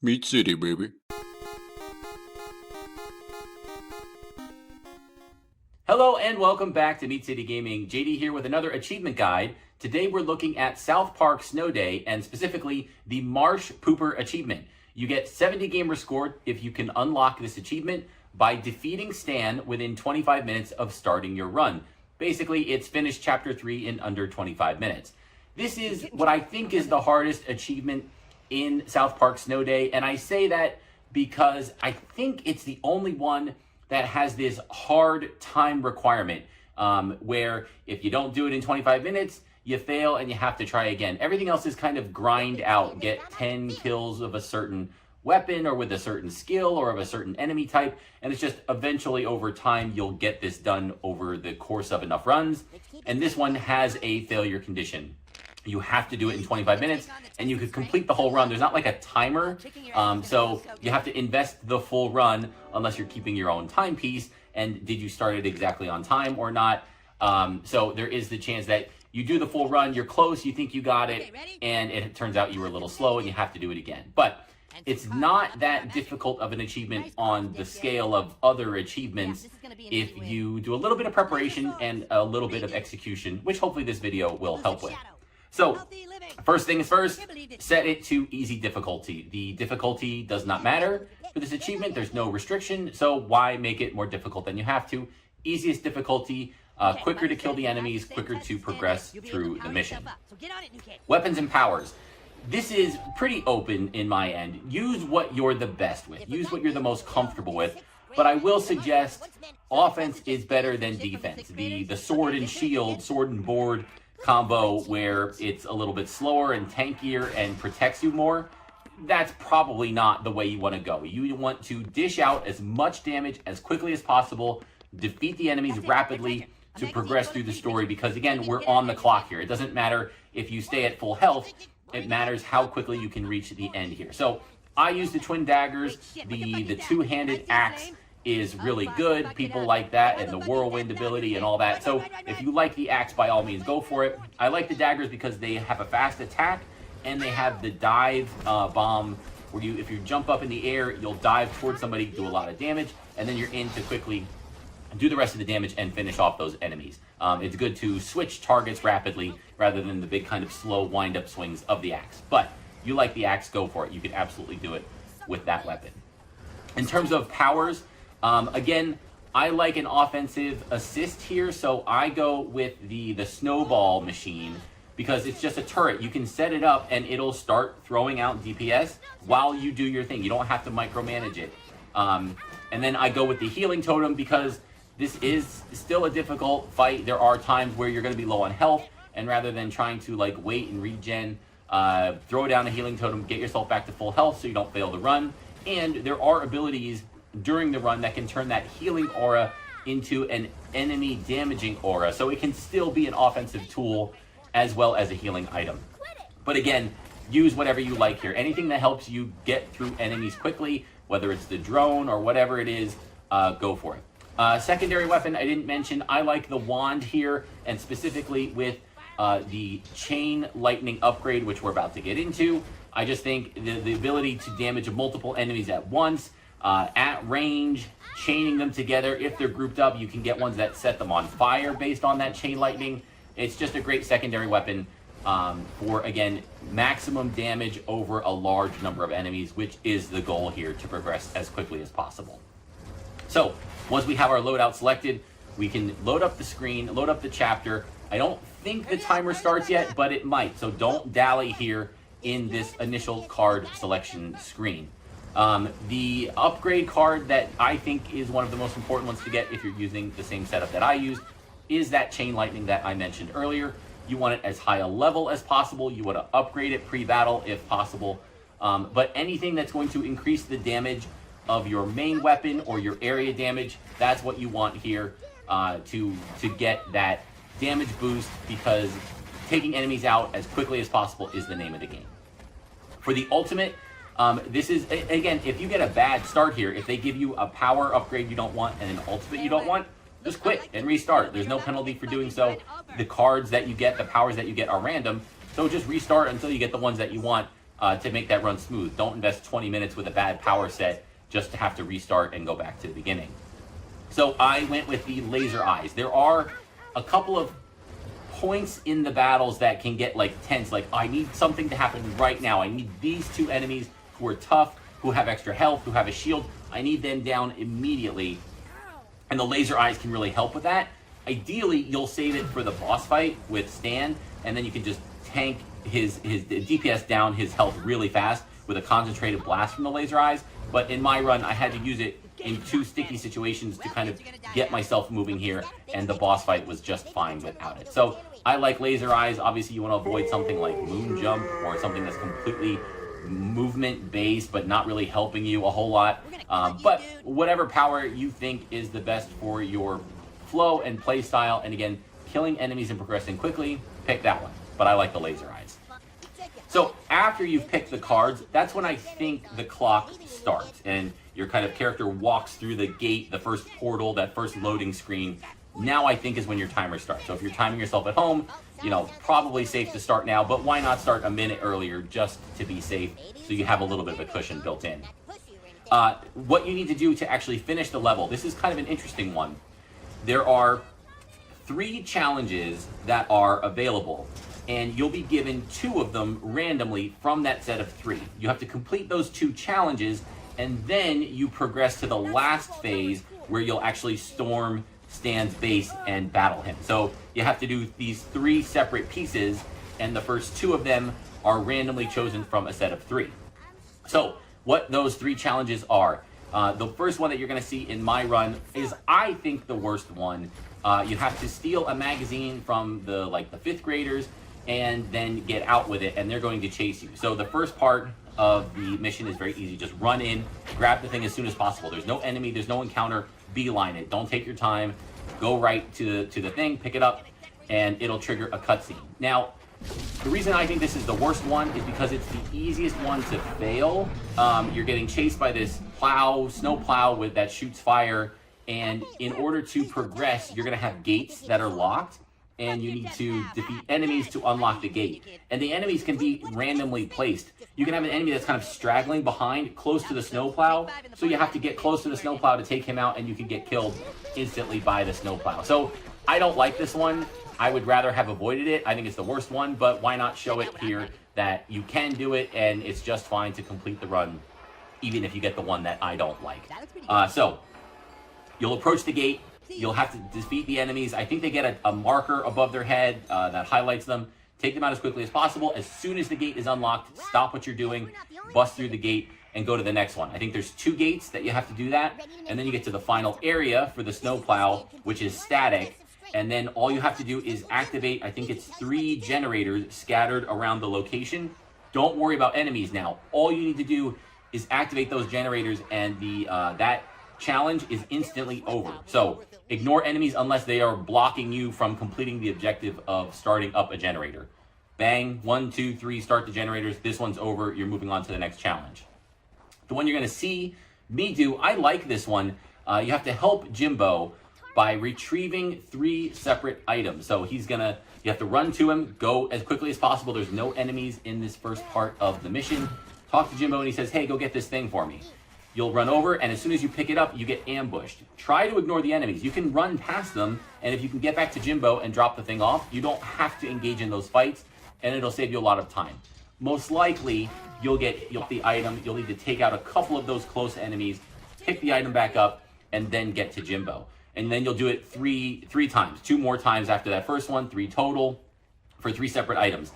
Meat City, baby. Hello and welcome back to Meat City Gaming. JD here with another achievement guide. Today we're looking at South Park Snow Day and specifically the Marsh Pooper achievement. You get 70 gamer scored if you can unlock this achievement by defeating Stan within 25 minutes of starting your run. Basically, it's finish chapter 3 in under 25 minutes. This is what I think is the hardest achievement in South Park Snow Day, and I say that because I think it's the only one that has this hard time requirement where if you don't do it in 25 minutes, you fail and you have to try again. Everything else is kind of grind out, get 10 kills of a certain weapon or with a certain skill or of a certain enemy type, and it's just eventually over time you'll get this done over the course of enough runs. And this one has a failure condition. You have to do it in 25 minutes, and you could complete the whole run. There's not like a timer, so you have to invest the full run unless you're keeping your own timepiece, and did you start it exactly on time or not? So there is the chance that you do the full run, you're close, you think you got it, and it turns out you were a little slow and you have to do it again. But it's not that difficult of an achievement on the scale of other achievements if you do a little bit of preparation and a little bit of execution, which hopefully this video will help with. So, first things first, set it to easy difficulty. The difficulty does not matter for this achievement. There's no restriction, so why make it more difficult than you have to? Easiest difficulty, quicker to kill the enemies, quicker to progress through the mission. Weapons and powers. This is pretty open in my end. Use what you're the best with. Use what you're the most comfortable with. But I will suggest offense is better than defense. The sword and shield, sword and board combo where it's a little bit slower and tankier and protects you more, that's probably not the way you want to go. You want to dish out as much damage as quickly as possible, defeat the enemies rapidly to progress through the story, because again, we're on the clock here. It doesn't matter if you stay at full health, it matters how quickly you can reach the end here. So I use the twin daggers, the two-handed axe is really good. People like that, and the whirlwind ability and all that. So if you like the axe, by all means, go for it. I like the daggers because they have a fast attack, and they have the dive bomb, where if you jump up in the air, you'll dive towards somebody, do a lot of damage, and then you're in to quickly do the rest of the damage and finish off those enemies. It's good to switch targets rapidly rather than the big kind of slow wind-up swings of the axe. But you like the axe, go for it. You can absolutely do it with that weapon. In terms of powers, again, I like an offensive assist here, so I go with the snowball machine because it's just a turret. You can set it up and it'll start throwing out DPS while you do your thing. You don't have to micromanage it. And then I go with the healing totem because this is still a difficult fight. There are times where you're going to be low on health, and rather than trying to like wait and regen, throw down a healing totem, get yourself back to full health so you don't fail the run. And there are abilities during the run that can turn that healing aura into an enemy damaging aura, so it can still be an offensive tool as well as a healing item. But again, use whatever you like here. Anything that helps you get through enemies quickly, whether it's the drone or whatever it is, go for it. Secondary weapon I didn't mention, I like the wand here, and specifically with the chain lightning upgrade, which we're about to get into. I just think the ability to damage multiple enemies at once, at range, chaining them together. If they're grouped up, you can get ones that set them on fire based on that chain lightning. It's just a great secondary weapon for, again, maximum damage over a large number of enemies, which is the goal here, to progress as quickly as possible. So once we have our loadout selected, we can load up the screen, load up the chapter. I don't think the timer starts yet, but it might, so don't dally here in this initial card selection screen. The upgrade card that I think is one of the most important ones to get if you're using the same setup that I used is that chain lightning that I mentioned earlier. You want it as high a level as possible. You want to upgrade it pre-battle if possible. But anything that's going to increase the damage of your main weapon or your area damage, that's what you want here to get that damage boost, because taking enemies out as quickly as possible is the name of the game. For the ultimate, this is, again, if you get a bad start here, if they give you a power upgrade you don't want and an ultimate you don't want, just quit and restart. There's no penalty for doing so. The cards that you get, the powers that you get are random, so just restart until you get the ones that you want. to make that run smooth. Don't invest 20 minutes with a bad power set just to have to restart and go back to the beginning. So I went with the laser eyes. There are a couple of points in the battles that can get like tense, like I need something to happen right now. I need these two enemies who are tough, who have extra health, who have a shield. I need them down immediately. And the laser eyes can really help with that. Ideally, you'll save it for the boss fight with Stan, and then you can just tank his DPS down, his health really fast with a concentrated blast from the laser eyes. But in my run, I had to use it in two sticky situations to kind of get myself moving here, and the boss fight was just fine without it. So I like laser eyes. Obviously, you want to avoid something like moon jump or something that's completely movement based but not really helping you a whole lot. But whatever power you think is the best for your flow and play style, and again, killing enemies and progressing quickly, pick that one. But I like the laser eyes. So after you've picked the cards, that's when I think the clock starts and your kind of character walks through the gate, the first portal, that first loading screen. Now I think is when your timer starts. So if you're timing yourself at home, you know, probably safe to start now, but why not start a minute earlier just to be safe so you have a little bit of a cushion built in. What you need to do to actually finish the level, this is kind of an interesting one. There are 3 challenges that are available, and you'll be given 2 of them randomly from that set of 3. You have to complete those 2 challenges, and then you progress to the last phase where you'll actually storm Stan's base and battle him. So you have to do these 3 separate pieces, and the first 2 of them are randomly chosen from a set of 3. So what those 3 challenges are, the first one that you're going to see in my run is, I think, the worst one. You have to steal a magazine from the 5th graders and then get out with it, and they're going to chase you. So the first part of the mission is very easy. Just run in, grab the thing as soon as possible. There's no enemy, there's no encounter. Beeline it. Don't take your time. Go right to the thing, pick it up, and it'll trigger a cutscene. Now, the reason I think this is the worst one is because it's the easiest one to fail. You're getting chased by this snow plow that shoots fire, and in order to progress, you're going to have gates that are locked, and you need to defeat enemies to unlock the gate. And the enemies can be randomly placed. You can have an enemy that's kind of straggling behind, close to the snowplow, so you have to get close to the snowplow to take him out, and you can get killed instantly by the snowplow. So I don't like this one. I would rather have avoided it. I think it's the worst one, but why not show it here that you can do it, and it's just fine to complete the run, even if you get the one that I don't like. So you'll approach the gate. You'll have to defeat the enemies. I think they get a marker above their head that highlights them. Take them out as quickly as possible. As soon as the gate is unlocked, stop what you're doing, bust through the gate, and go to the next one. I think there's 2 gates that you have to do that, and then you get to the final area for the snowplow, which is static, and then all you have to do is activate, I think it's 3 generators scattered around the location. Don't worry about enemies now. All you need to do is activate those generators, and that challenge is instantly over. So ignore enemies unless they are blocking you from completing the objective of starting up a generator. Bang, 1, 2, 3, start the generators. This one's over. You're moving on to the next challenge. The one you're going to see me do, I like this one. You have to help Jimbo by retrieving 3 separate items. So you have to run to him, go as quickly as possible. There's no enemies in this first part of the mission. Talk to Jimbo and he says, hey, go get this thing for me. You'll run over, and as soon as you pick it up, you get ambushed. Try to ignore the enemies. You can run past them, and if you can get back to Jimbo and drop the thing off, you don't have to engage in those fights, and it'll save you a lot of time. Most likely, you'll get the item. You'll need to take out a couple of those close enemies, pick the item back up, and then get to Jimbo. And then you'll do it three times, 2 more times after that first one, 3 total for 3 separate items.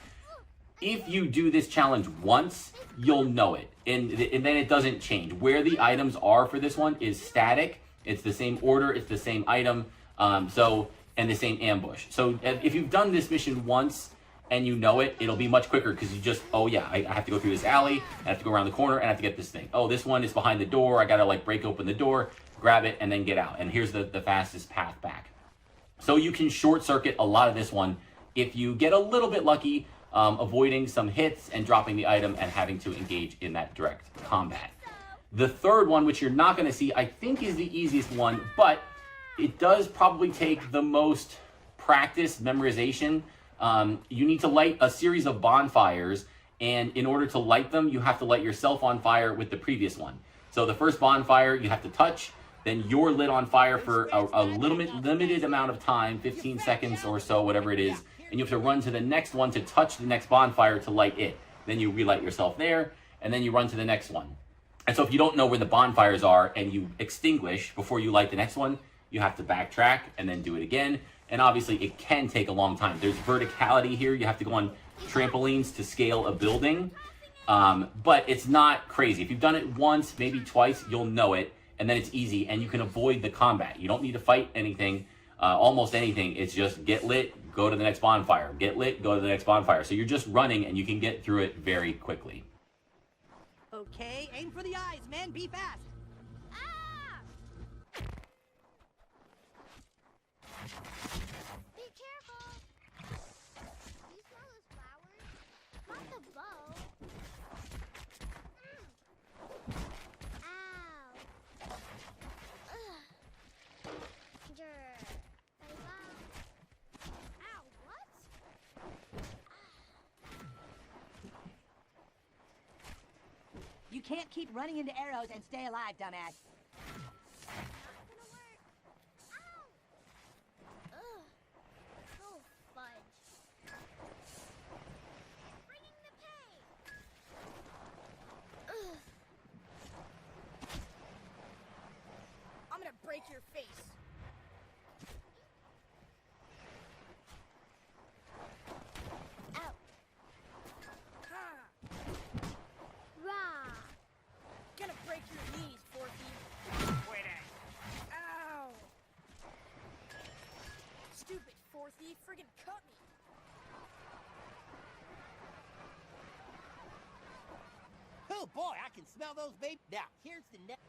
If you do this challenge once, you'll know it, and then it doesn't change. Where the items are for this one is static. It's the same order, it's the same item, and the same ambush. So if you've done this mission once and you know it, it'll be much quicker because you just, oh yeah, I have to go through this alley, I have to go around the corner, and I have to get this thing. Oh, this one is behind the door, I gotta break open the door, grab it, and then get out. And here's the fastest path back. So you can short circuit a lot of this one if you get a little bit lucky, avoiding some hits and dropping the item and having to engage in that direct combat. The third one, which you're not going to see, I think is the easiest one, but it does probably take the most practice, memorization. You need to light a series of bonfires And in order to light them, you have to light yourself on fire with the previous one. So the first bonfire you have to touch, then you're lit on fire for a limited amount of time, 15 seconds or so, whatever it is, and you have to run to the next one to touch the next bonfire to light it. Then you relight yourself there, and then you run to the next one. And so if you don't know where the bonfires are and you extinguish before you light the next one, you have to backtrack and then do it again. And obviously it can take a long time. There's verticality here. You have to go on trampolines to scale a building. But it's not crazy. If you've done it once, maybe twice, you'll know it. And then it's easy and you can avoid the combat. You don't need to fight anything, almost anything. It's just get lit, go to the next bonfire. Get lit, go to the next bonfire. So you're just running and you can get through it very quickly. Okay, aim for the eyes, man. Be fast. Ah! Be careful. You smell those flowers? Not the bow. Ow. Ugh. Grr. Bye-bye. Ow, what? You can't keep running into arrows and stay alive, dumbass. Not gonna work. Ow! Ugh. Oh, fudge. Bringing the pain. Ugh. I'm gonna break your face. Ow. Ha! Rah. Gonna break your knees, Forky. Quit it. Ow! Stupid Forky, friggin' cut me. Oh boy, I can smell those baby. Now, here's the next.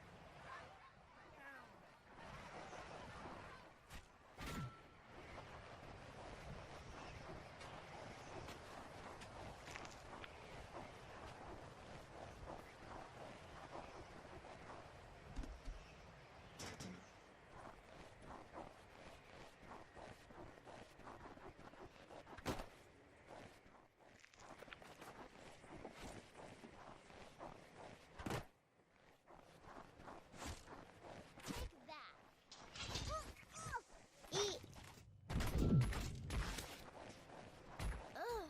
Take that. Eat. Ugh.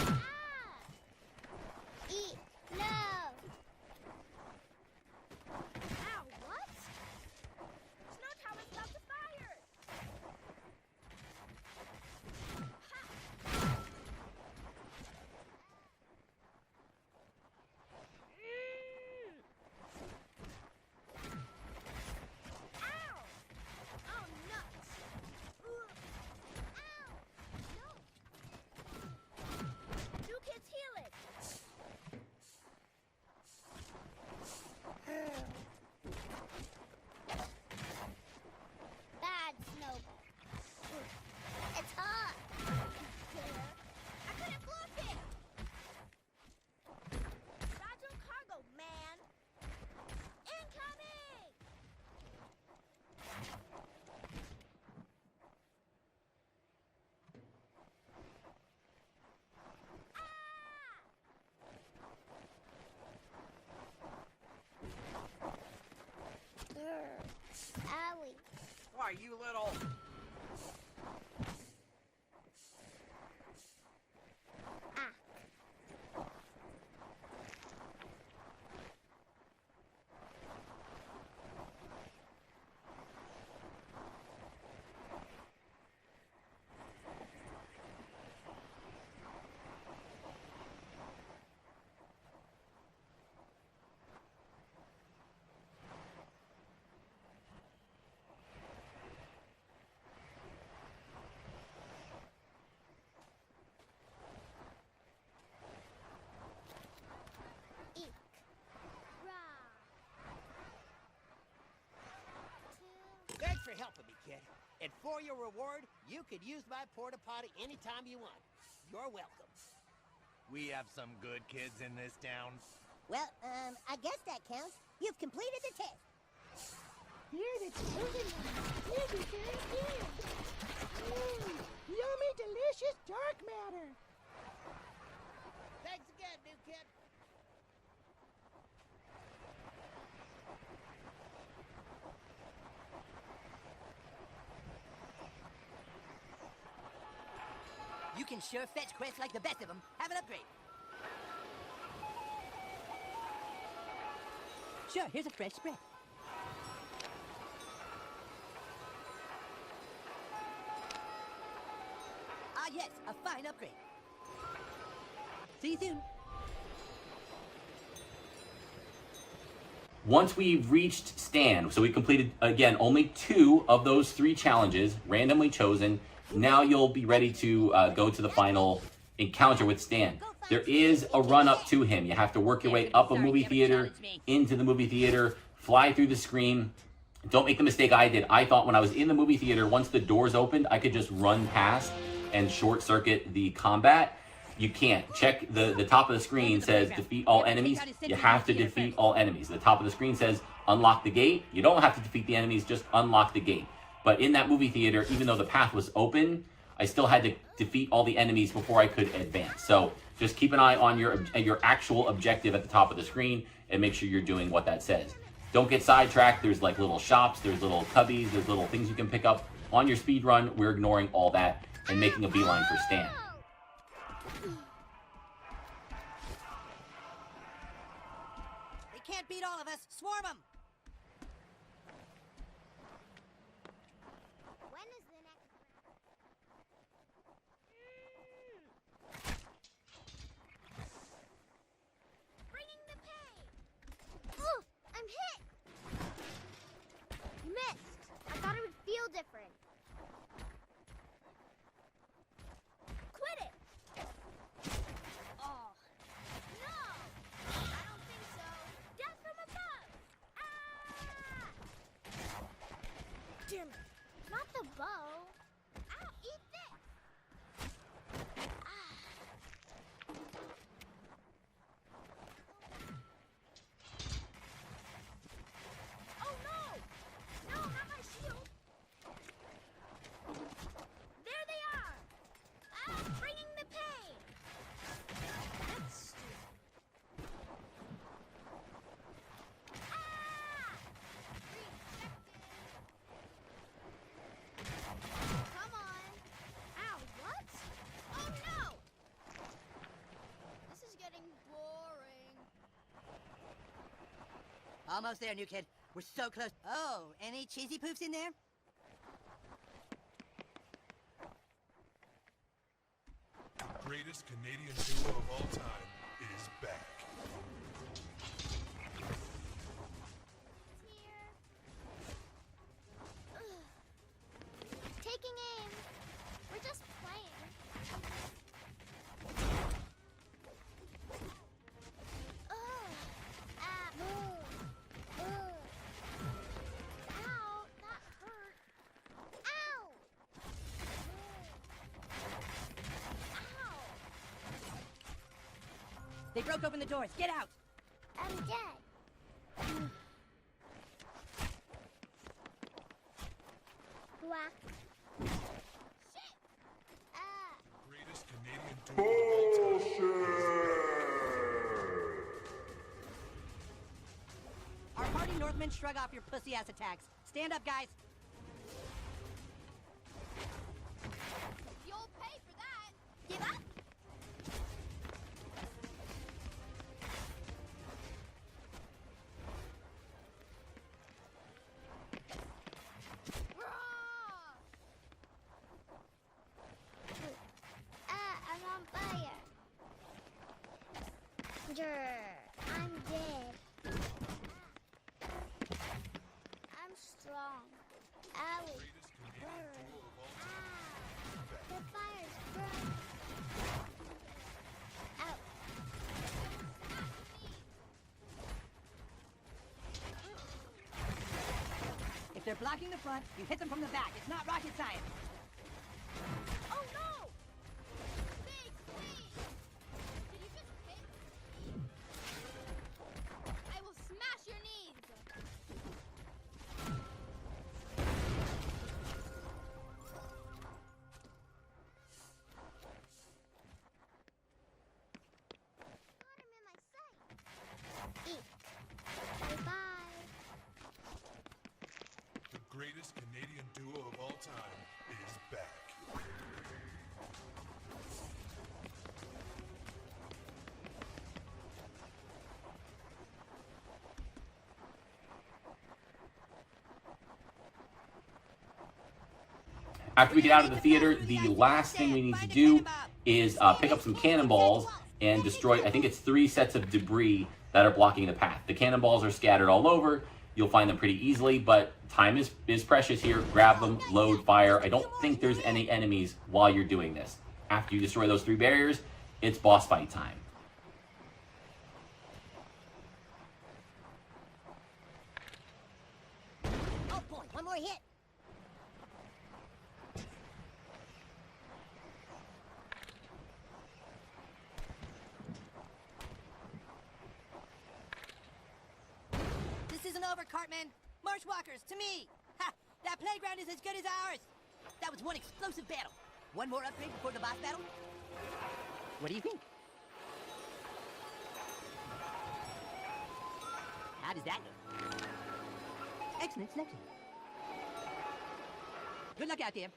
Ah. Eat. No. Ow, what? Snow Tower's about to fire! Ow! Oh, nuts! Ugh. Ow. No. New kids heal it! Bad snowball. It's hot. I couldn't block it! Fragile cargo, man! Incoming. Owie. Why, you little... Ah. Eek. Rah. Two. Thanks for helping me, kid. And for your reward, you could use my porta potty anytime you want. You're welcome. We have some good kids in this town. Well, I guess that counts. You've completed the test. You're the chosen one. Here's your third gift. Yummy, delicious dark matter. Thanks again, new kid. You can sure fetch quests like the best of them. Have an upgrade. Sure, here's a fresh spread. Ah, yes, a fine upgrade. See you soon. Once we've reached Stan, so we completed, again, only 2 of those 3 challenges, randomly chosen. Now you'll be ready to go to the final encounter with Stan. There is a run up to him. You have to work your way up a movie theater, into the movie theater, fly through the screen. Don't make the mistake I did. I thought when I was in the movie theater, once the doors opened, I could just run past and short circuit the combat. You can't. Check the top of the screen says defeat all enemies. You have to defeat all enemies. The top of the screen says unlock the gate. You don't have to defeat the enemies, just unlock the gate. But in that movie theater, even though the path was open, I still had to defeat all the enemies before I could advance. So just keep an eye on your actual objective at the top of the screen and make sure you're doing what that says. Don't get sidetracked. There's like little shops, there's little cubbies, there's little things you can pick up on your speed run. We're ignoring all that and making a beeline for Stan. They can't beat all of us. Swarm them. When is the next Bringing the pain. Ooh, I'm hit! Missed. I thought it would feel different. Quit it. Oh. No. I don't think so. Death from above. Ah! Damn it. Not the bow. Ow, eat this. Oh no! No, not my shield. There they are. Ah, bringing the pain. That's stupid. Ah! Come on. Ow, what? Oh no! This is getting boring. Almost there, new kid. We're so close. Oh, any cheesy poofs in there? The greatest Canadian duo of all time is back. Here. Ugh. Taking aim. We're just playing. Ugh. Ah. Ugh. Ow, that hurt. Ow. Ow. They broke open the doors. Get out. I'm dead. Whack. Shit. Ah. Greatest Canadian duo of all time. Our party Northmen shrug off your pussy-ass attacks. Stand up, guys. You'll pay for that. Give up? I'm on fire. I'm dead. I'm strong. Owie. The fire's burning. Ow. If they're blocking the front, you hit them from the back. It's not rocket science. Oh no! Big squeeze! Did you just hit me? I will smash your knees! greatest Canadian duo of all time is back. After we get out of the theater, the last thing we need to do is pick up some cannonballs and destroy, I think it's 3 sets of debris that are blocking the path. The cannonballs are scattered all over. You'll find them pretty easily, but time is precious here. Grab them, load, fire. I don't think there's any enemies while you're doing this. After you destroy those 3 barriers, it's boss fight time. Oh boy, one more hit. This isn't over, Cartman. Marshwalkers, to me. Ha! That playground is as good as ours. That was one explosive battle. One more upgrade before the boss battle? What do you think? How does that look? Excellent selection. Good luck out there.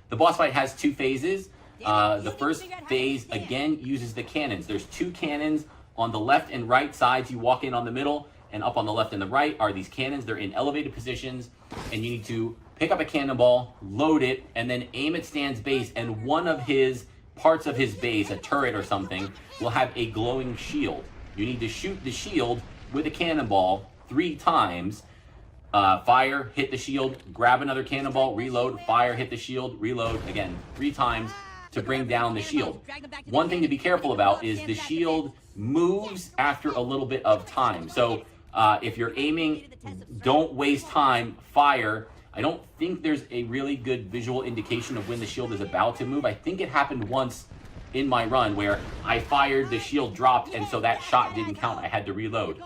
The boss fight has 2 phases. The first phase, again, uses the cannons. There's 2 cannons on the left and right sides. You walk in on the middle, and up on the left and the right are these cannons. They're in elevated positions, and you need to pick up a cannonball, load it, and then aim at Stan's base, and one of his parts of his base, a turret or something, will have a glowing shield. You need to shoot the shield with a cannonball 3 times. Fire, hit the shield, grab another cannonball, reload, fire, hit the shield, reload, again, 3 times to bring down the shield. One thing to be careful about is the shield moves after a little bit of time. So if you're aiming, don't waste time, fire. I don't think there's a really good visual indication of when the shield is about to move. I think it happened once in my run where I fired, the shield dropped, and so that shot didn't count. I had to reload.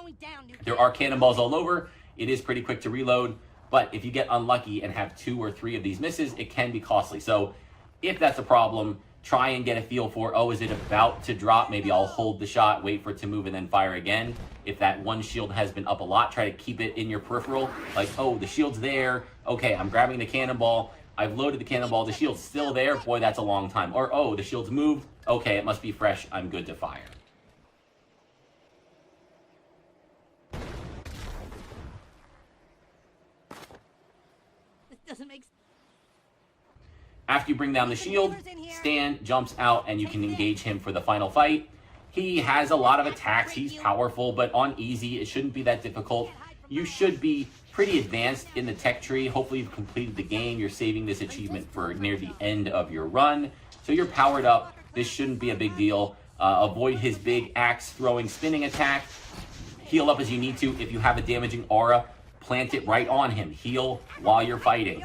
There are cannonballs all over. It is pretty quick to reload, but if you get unlucky and have 2 or 3 of these misses, it can be costly. So if that's a problem, try and get a feel for, oh, is it about to drop? Maybe I'll hold the shot, wait for it to move, and then fire again. If that one shield has been up a lot, try to keep it in your peripheral. Like, oh, the shield's there. Okay, I'm grabbing the cannonball. I've loaded the cannonball. The shield's still there. Boy, that's a long time. Or, oh, the shield's moved. Okay, it must be fresh. I'm good to fire. Doesn't make sense. After you bring down the shield, Stan jumps out and you can engage him for the final fight. He has a lot of attacks, he's powerful, but on easy, it shouldn't be that difficult. You should be pretty advanced in the tech tree. Hopefully you've completed the game. You're saving this achievement for near the end of your run. So you're powered up. This shouldn't be a big deal. Avoid his big axe throwing spinning attack. Heal up as you need to. If you have a damaging aura, plant it right on him. Heal while you're fighting.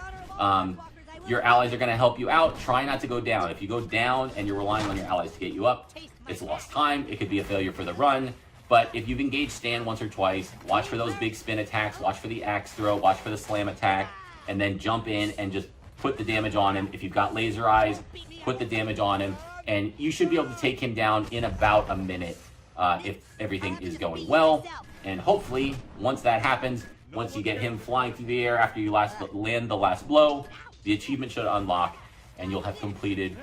Your allies are going to help you out. Try not to go down. If you go down and you're relying on your allies to get you up, it's lost time. It could be a failure for the run. But if you've engaged Stan once or twice, watch for those big spin attacks, watch for the axe throw, watch for the slam attack, and then jump in and just put the damage on him. If you've got laser eyes, put the damage on him, and you should be able to take him down in about a minute if everything is going well. And hopefully, once that happens, once you get him flying through the air after you land the last blow, the achievement should unlock, and you'll have completed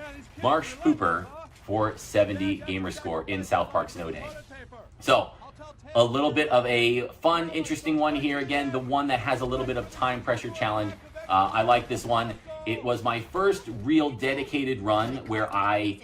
Marsh Pooper for 70 gamer score in South Park Snow Day. So, a little bit of a fun, interesting one here. Again, the one that has a little bit of time pressure challenge. I like this one. It was my first real dedicated run where I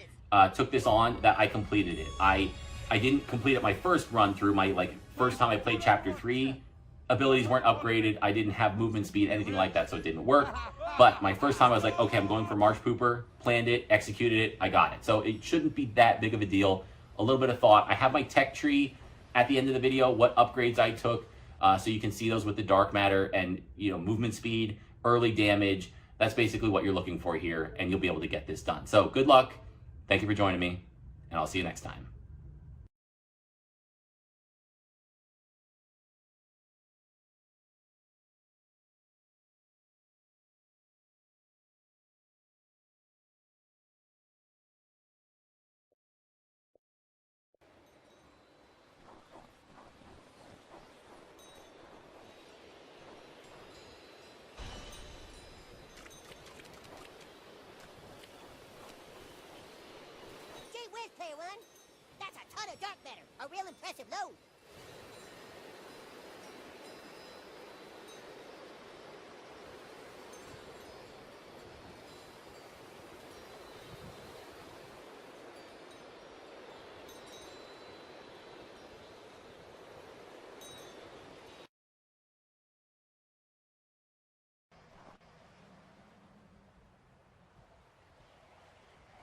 took this on, that I completed it. I didn't complete it my first run through. My first time I played Chapter 3, abilities weren't upgraded. I didn't have movement speed, anything like that, so it didn't work. But my first time I was like, okay, I'm going for Marsh Pooper, planned it, executed it, I got it. So it shouldn't be that big of a deal. A little bit of thought. I have my tech tree at the end of the video, what upgrades I took, so you can see those with the dark matter and movement speed, early damage. That's basically what you're looking for here, and you'll be able to get this done. So good luck. Thank you for joining me, and I'll see you next time. That's a ton of dark matter. A real impressive load.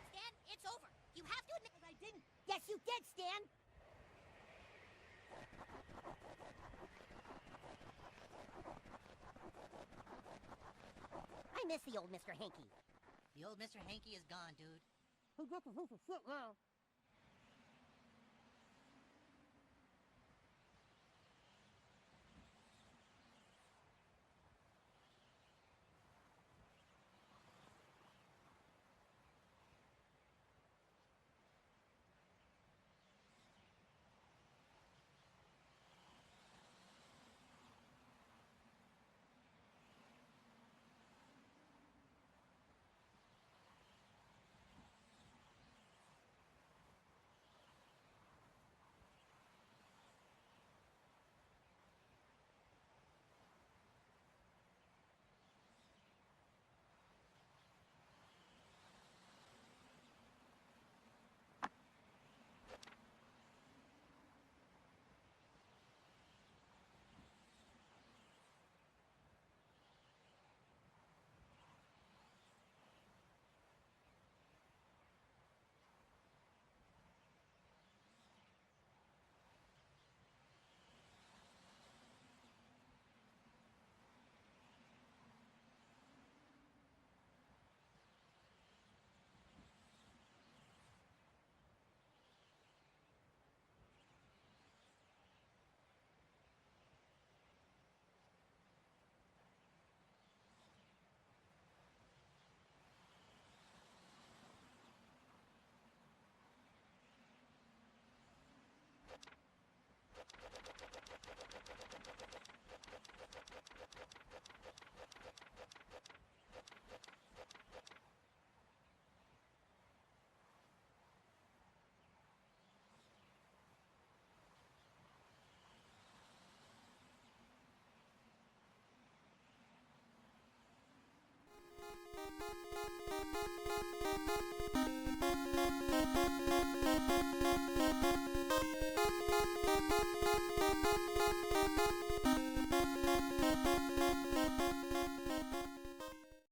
Stan, it's over. You have to admit. I didn't. Yes, you did, Stan. I miss the old Mr. Hanky. The old Mr. Hanky is gone, dude. Who got the roof of shit now?